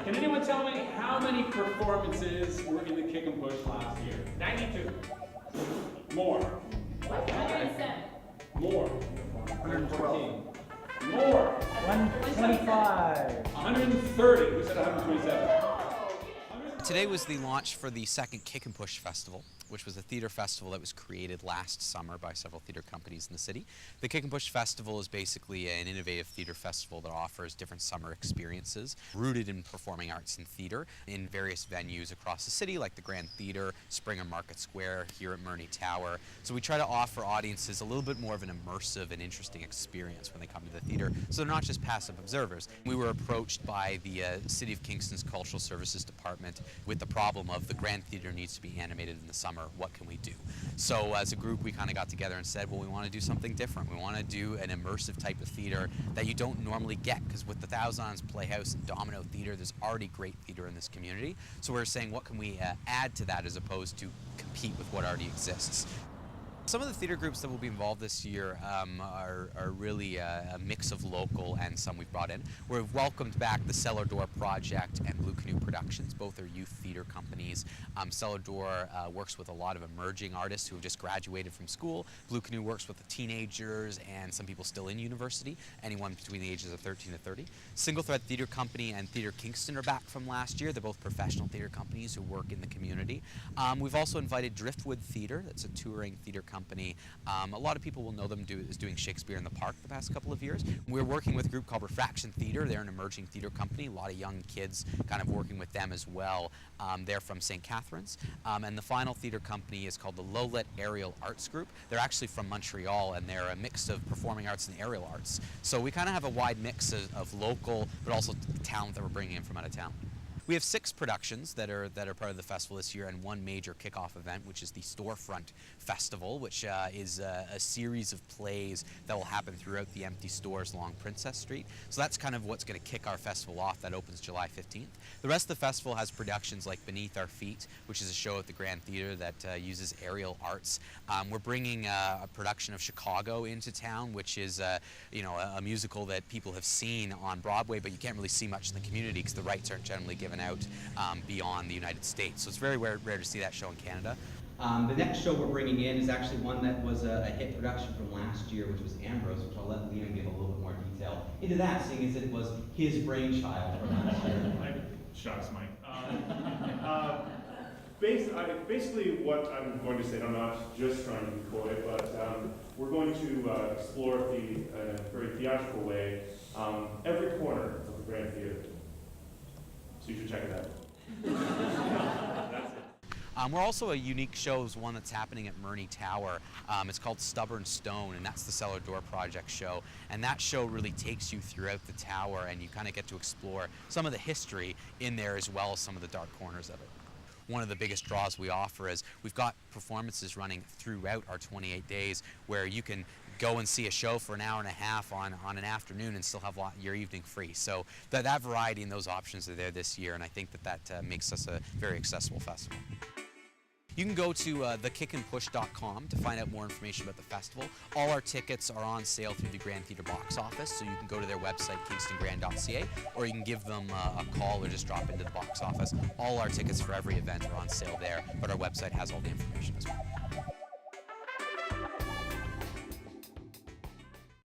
Can anyone tell me how many performances were in the Kick and Push last year? 92. More. What? 107. More. 112. More. 125. 130. Who said 127? Today was the launch for the second Kick and Push Festival, which was a theater festival that was created last summer by several theater companies in the city. The Kick and Push Festival is basically an innovative theater festival that offers different summer experiences rooted in performing arts and theater in various venues across the city, like the Grand Theater, Springer Market Square, here at Murney Tower. So we try to offer audiences a little bit more of an immersive and interesting experience when they come to the theater, so they're not just passive observers. We were approached by the City of Kingston's Cultural Services Department with the problem of the Grand Theater needs to be animated in the summer. What can we do? So as a group, we kind of got together and said, well, we want to do something different. We want to do an immersive type of theater that you don't normally get, because with the Thousands Playhouse and Domino Theater, there's already great theater in this community. So we're saying, what can we add to that as opposed to compete with what already exists? Some of the theater groups that will be involved this year are really a mix of local and some we've brought in. We've welcomed back the Cellar Door Project and Blue Canoe Productions. Both are youth theater companies. Cellar Door works with a lot of emerging artists who have just graduated from school. Blue Canoe works with the teenagers and some people still in university, anyone between the ages of 13 to 30. Single Thread Theater Company and Theater Kingston are back from last year. They're both professional theater companies who work in the community. We've also invited Driftwood Theater. That's a touring theater company. A lot of people will know them as doing Shakespeare in the Park the past couple of years. We're working with a group called Refraction Theater. They're an emerging theater company, a lot of young kids kind of working with them as well. They're from St. Catharines. And the final theater company is called the Lowlit Aerial Arts Group. They're actually from Montreal, and they're a mix of performing arts and aerial arts. So we kind of have a wide mix of local, but also talent that we're bringing in from out of town. We have 6 productions that are part of the festival this year, and one major kickoff event, which is the Storefront Festival, which is a series of plays that will happen throughout the empty stores along Princess Street. So that's kind of what's going to kick our festival off. That opens July 15th. The rest of the festival has productions like Beneath Our Feet, which is a show at the Grand Theater that uses aerial arts. We're bringing a production of Chicago into town, which is a musical that people have seen on Broadway, but you can't really see much in the community because the rights aren't generally given out beyond the United States. So it's very rare to see that show in Canada. The next show we're bringing in is actually one that was a hit production from last year, which was Ambrose, which I'll let Liam give a little bit more detail into that, seeing as it was his brainchild from last year. Shucks, Mike. Basically what I'm going to say, I'm not just trying to be coy, but we're going to explore in a very theatrical way every corner of the Grand Theater. So you should check it out. That's it. We're also a unique show, is one that's happening at Murney Tower. It's called Stubborn Stone, and that's the Cellar Door Project show. And that show really takes you throughout the tower, and you kind of get to explore some of the history in there as well as some of the dark corners of it. One of the biggest draws we offer is we've got performances running throughout our 28 days where you can go and see a show for an hour and a half on an afternoon and still have your evening free. So that variety and those options are there this year, and I think that makes us a very accessible festival. You can go to thekickandpush.com to find out more information about the festival. All our tickets are on sale through the Grand Theater box office, so you can go to their website, kingstongrand.ca, or you can give them a call or just drop into the box office. All our tickets for every event are on sale there, but our website has all the information as well.